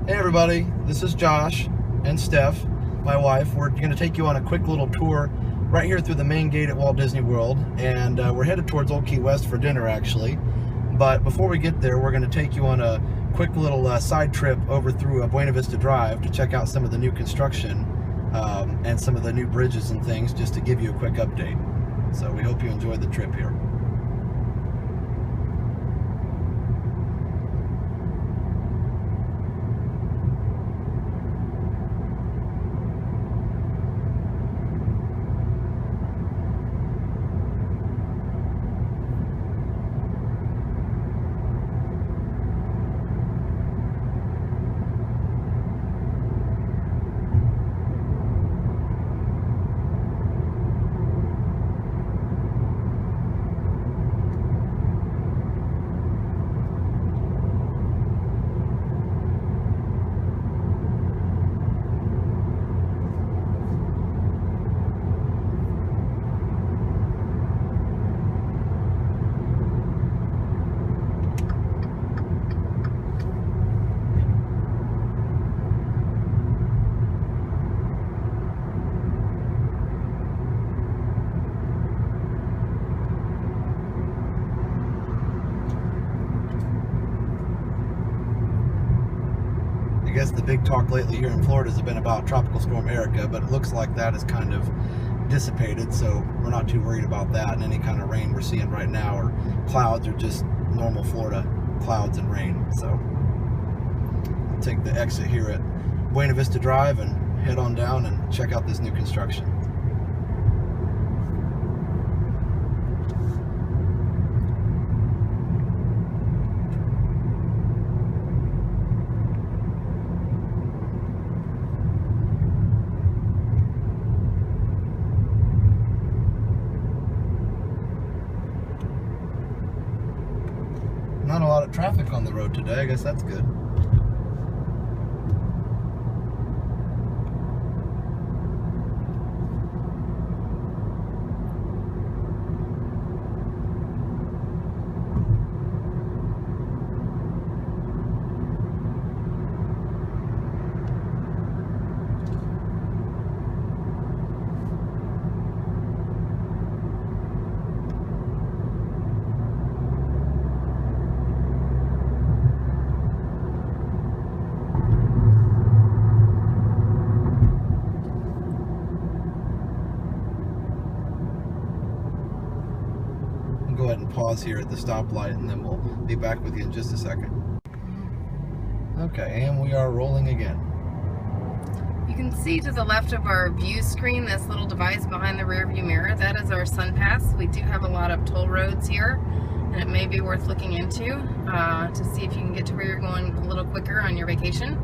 Hey everybody, this is Josh and Steph, my wife. We're going to take you on a quick little tour right here through the main gate at Walt Disney World, and we're headed towards Old Key West for dinner actually. But before we get there, we're going to take you on a quick little side trip over through Buena Vista Drive to check out some of the new construction and some of the new bridges and things, just to give you a quick update. So we hope you enjoy the trip here. I guess the big talk lately here in Florida has been about Tropical Storm Erica, but it looks like that has kind of dissipated, so we're not too worried about that. And any kind of rain we're seeing right now or clouds are just normal Florida clouds and rain. So I'll take the exit here at Buena Vista Drive and head on down and check out this new construction. Not a lot of traffic on the road today. I guess that's good. Go ahead and pause here at the stoplight, and then we'll be back with you in just a second. Okay, and we are rolling again. You can see to the left of our view screen this little device behind the rear view mirror. That is our Sun Pass. We do have a lot of toll roads here, and it may be worth looking into to see if you can get to where you're going a little quicker on your vacation.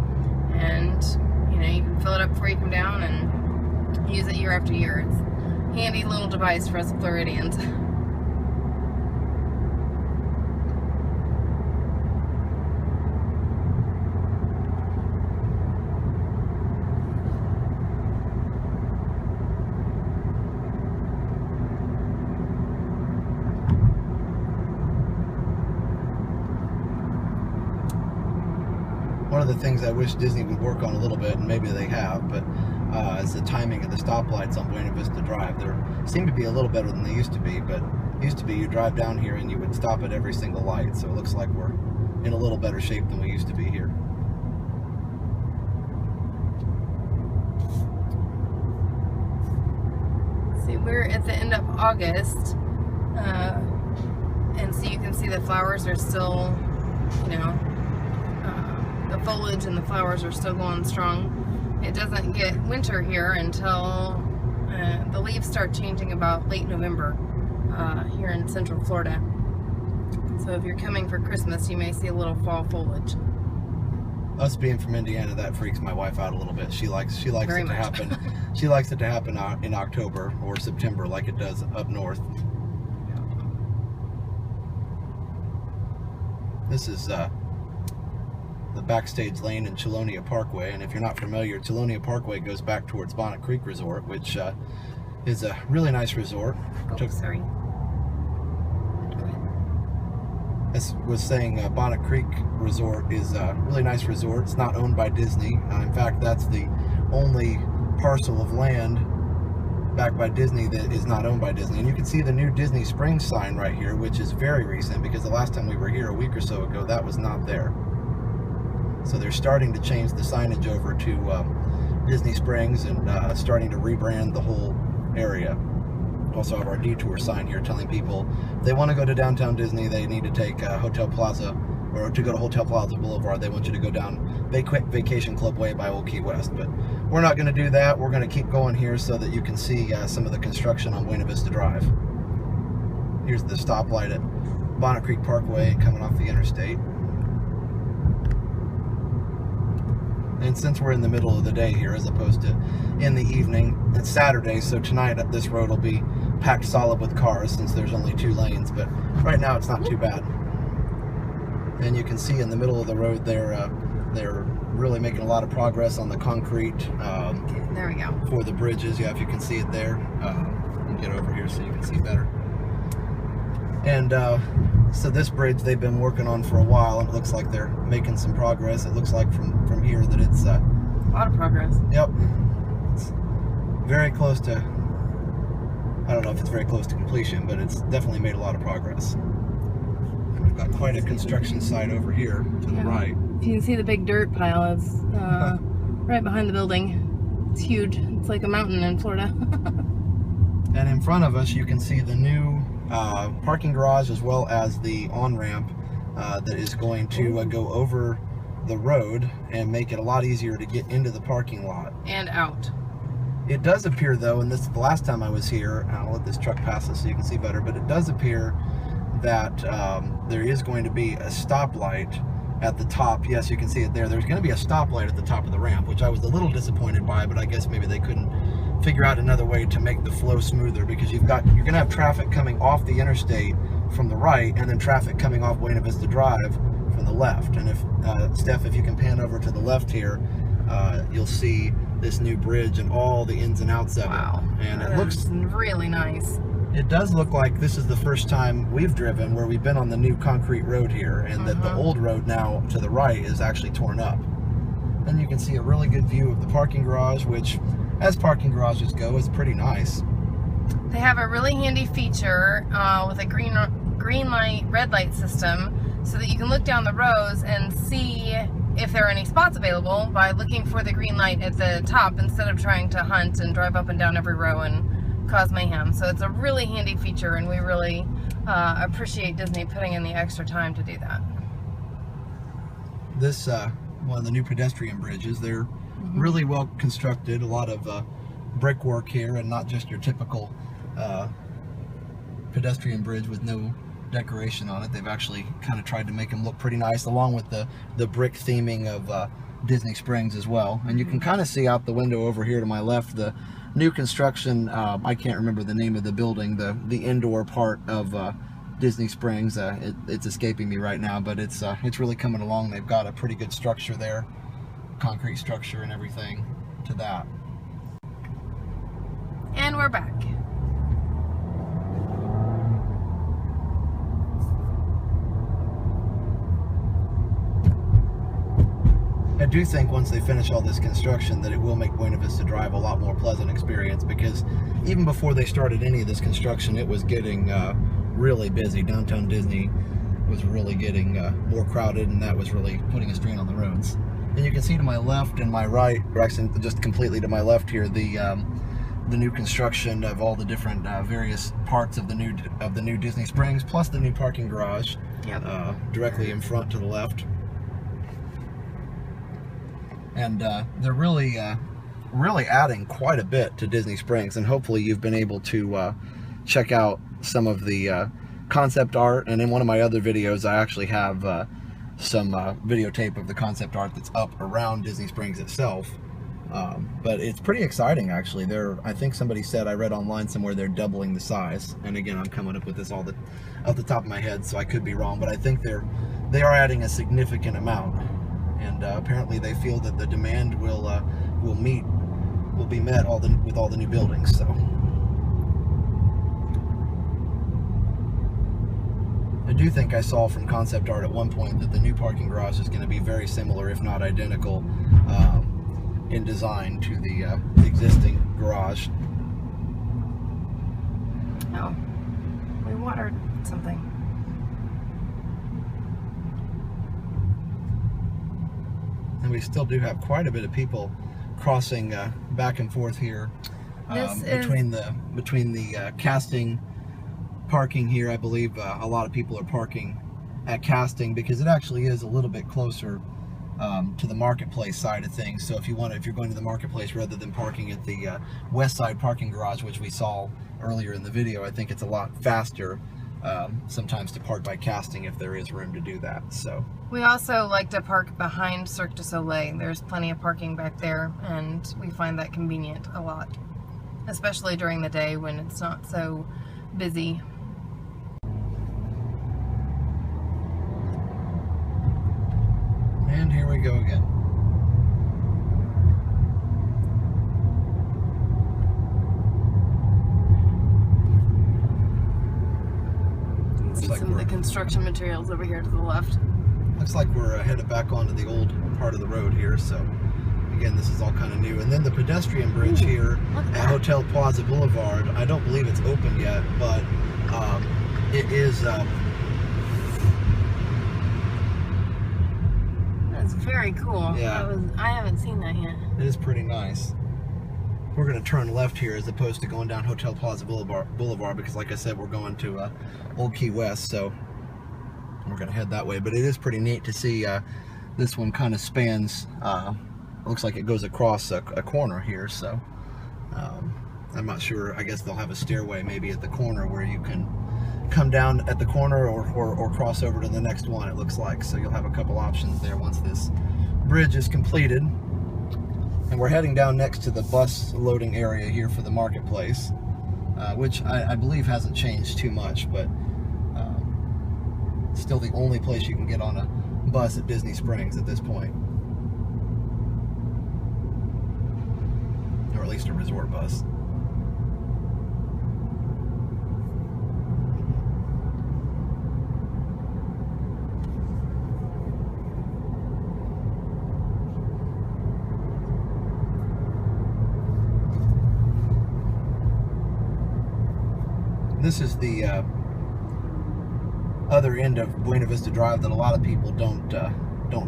And you can fill it up before you come down and use it year after year. It's a handy little device for us Floridians. One of the things I wish Disney would work on a little bit, and maybe they have, but is the timing of the stoplights on Buena Vista Drive. They seem to be a little better than they used to be, but it used to be you drive down here and you would stop at every single light, so it looks like we're in a little better shape than we used to be here. See, we're at the end of August, and so you can see the flowers are still, the foliage and the flowers are still going strong. It doesn't get winter here until the leaves start changing about late November here in Central Florida. So if you're coming for Christmas, you may see a little fall foliage. Us being from Indiana, that freaks my wife out a little bit. She likes it to happen. She likes it to happen in October or September, like it does up north. This is the backstage lane in Chelonia Parkway, and if you're not familiar, Chelonia Parkway goes back towards Bonnet Creek Resort, which is a really nice resort. Oh, sorry. Go ahead. as was saying, Bonnet Creek Resort is a really nice resort. It's not owned by Disney. In fact, that's the only parcel of land backed by Disney that is not owned by Disney. And you can see the new Disney Springs sign right here, which is very recent, because the last time we were here a week or so ago, that was not there. So they're starting to change the signage over to Disney Springs and starting to rebrand the whole area. Also have our detour sign here telling people if they want to go to downtown Disney, they need to take Hotel Plaza, or to go to Hotel Plaza Boulevard, they want you to go down Vacation Club Way by Old Key West. But we're not going to do that. We're going to keep going here so that you can see some of the construction on Buena Vista Drive. Here's the stoplight at Bonnet Creek Parkway coming off the interstate. And since we're in the middle of the day here as opposed to in the evening, it's Saturday, so tonight this road will be packed solid with cars since there's only 2 lanes, but right now it's not too bad. And you can see in the middle of the road there, they're really making a lot of progress on the concrete. There we go. For the bridges, yeah, if you can see it there. Get over here so you can see better. And so this bridge they've been working on for a while, and it looks like they're making some progress. It looks like from here that it's a lot of progress. Yep, it's very close to, I don't know if it's very close to completion, but it's definitely made a lot of progress. We've got quite a construction site over here to the right. You can see the big dirt pile is right behind the building. It's huge. It's like a mountain in Florida. And in front of us you can see the new parking garage, as well as the on-ramp that is going to go over the road and make it a lot easier to get into the parking lot. And out. It does appear though, and this is the last time I was here, I'll let this truck pass us so you can see better, but it does appear that there is going to be a stoplight at the top. Yes, you can see it there. There's going to be a stoplight at the top of the ramp, which I was a little disappointed by, but I guess maybe they couldn't figure out another way to make the flow smoother, because you're going to have traffic coming off the interstate from the right, and then traffic coming off Buena Vista Drive from the left. And if Steph, if you can pan over to the left here, you'll see this new bridge and all the ins and outs of it. And it looks really nice. It does look like this is the first time we've driven where we've been on the new concrete road here, and that the old road now to the right is actually torn up. And you can see a really good view of the parking garage, which, as parking garages go, is pretty nice. They have a really handy feature with a green light, red light system, so that you can look down the rows and see if there are any spots available by looking for the green light at the top, instead of trying to hunt and drive up and down every row and cause mayhem. So it's a really handy feature, and we really appreciate Disney putting in the extra time to do that. This one of the new pedestrian bridges, they're really well constructed. A lot of brickwork here, and not just your typical pedestrian bridge with no decoration on it. They've actually kind of tried to make them look pretty nice, along with the brick theming of Disney Springs as well. And you can kind of see out the window over here to my left the new construction. I can't remember the name of the building, the indoor part of Disney Springs. It's escaping me right now, but it's really coming along. They've got a pretty good structure there, concrete structure and everything to that. And we're back. I do think once they finish all this construction that it will make Buena Vista Drive a lot more pleasant experience, because even before they started any of this construction, it was getting really busy. Downtown Disney was really getting more crowded, and that was really putting a strain on the roads. And you can see to my left and my right, or actually just completely to my left here, the new construction of all the different various parts of the new Disney Springs, plus the new parking garage directly in front to the left. And they're really adding quite a bit to Disney Springs, and hopefully you've been able to check out some of the concept art. And in one of my other videos, I actually have some videotape of the concept art that's up around Disney Springs itself. But it's pretty exciting, actually. I think somebody said, I read online somewhere, they're doubling the size. And again, I'm coming up with this all off the top of my head, so I could be wrong, but I think they are adding a significant amount. And apparently they feel that the demand will be met with all the new buildings. So, I do think I saw from concept art at one point that the new parking garage is going to be very similar, if not identical, in design to the existing garage. Oh, we watered something. And we still do have quite a bit of people crossing back and forth here between the casting parking here. I believe a lot of people are parking at casting because it actually is a little bit closer to the marketplace side of things. So if you're going to the marketplace rather than parking at the west side parking garage, which we saw earlier in the video, I think it's a lot faster sometimes to park by casting if there is room to do that. So we also like to park behind Cirque du Soleil. There's plenty of parking back there, and we find that convenient a lot, especially during the day when it's not so busy. And here we go again. You see some of the construction materials over here to the left. Looks like we're headed back onto the old part of the road here, so again, this is all kind of new. And then the pedestrian bridge here at Hotel Plaza Boulevard, I don't believe it's open yet, but it is... That's very cool. Yeah. I haven't seen that yet. It is pretty nice. We're going to turn left here as opposed to going down Hotel Plaza Boulevard because, like I said, we're going to Old Key West, so we're going to head that way. But it is pretty neat to see this one kind of spans, looks like it goes across a corner here, so I'm not sure. I guess they'll have a stairway maybe at the corner where you can come down at the corner or cross over to the next one, it looks like. So you'll have a couple options there once this bridge is completed. And we're heading down next to the bus loading area here for the marketplace, which I believe hasn't changed too much, but still the only place you can get on a bus at Disney Springs at this point. Or at least a resort bus. This is the other end of Buena Vista Drive that a lot of people don't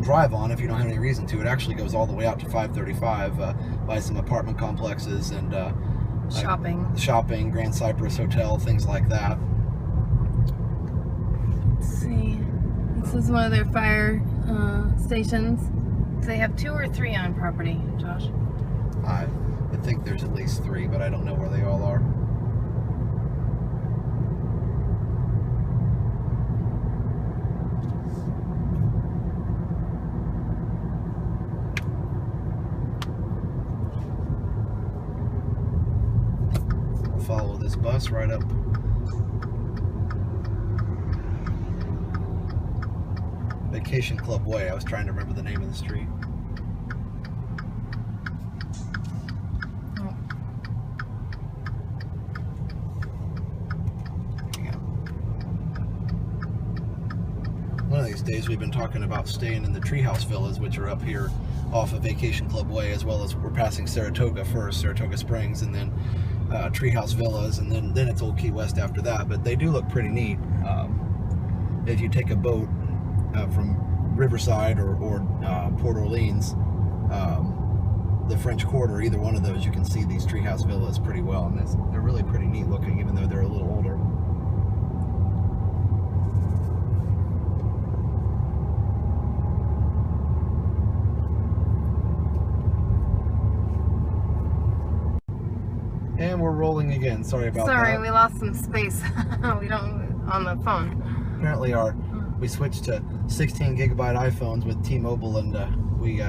drive on if you don't have any reason to. It actually goes all the way out to 535 by some apartment complexes and shopping, Grand Cypress Hotel, things like that. Let's see. This is one of their fire stations. They have 2 or 3 on property, Josh? I think there's at least 3, but I don't know where they all are. Follow this bus right up. Vacation Club Way. I was trying to remember the name of the street. Oh. Yeah. One of these days we've been talking about staying in the treehouse villas, which are up here off of Vacation Club Way, as well as we're passing Saratoga first, Saratoga Springs, and then treehouse villas, and then it's Old Key West after that. But they do look pretty neat. If you take a boat from Riverside or Port Orleans, the French Quarter, either one of those, you can see these treehouse villas pretty well, and they're really pretty neat looking, even though they're a little older. And we're rolling again. Sorry about that. Sorry, we lost some space. We don't on the phone. Apparently we switched to 16 gigabyte iPhones with T-Mobile, and we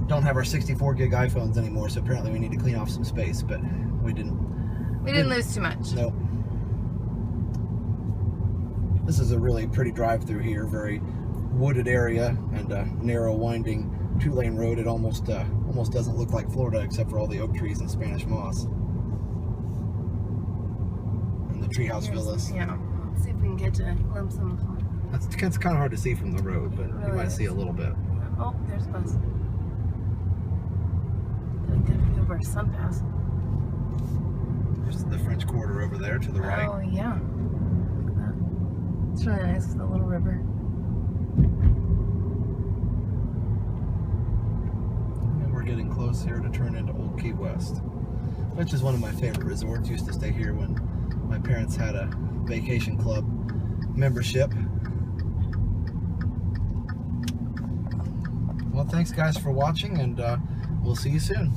don't have our 64 gig iPhones anymore, so apparently we need to clean off some space, but we didn't lose too much. Nope. This is a really pretty drive through here, very wooded area and a narrow winding 2-lane road. It almost doesn't look like Florida except for all the oak trees and Spanish moss. And the treehouse villas. Yeah. Let's see if we can get a glimpse of them. It's kind of hard to see from the road, but Really you might is. see a little bit. Oh, there's a bus. Got a good view of our sun pass. There's the French Quarter over there to the right. Oh, yeah. Look at that. It's really nice with the little river. And we're getting close here to turn into Old Key West, which is one of my favorite resorts. Used to stay here when my parents had a vacation club membership. Well, thanks guys for watching, and we'll see you soon.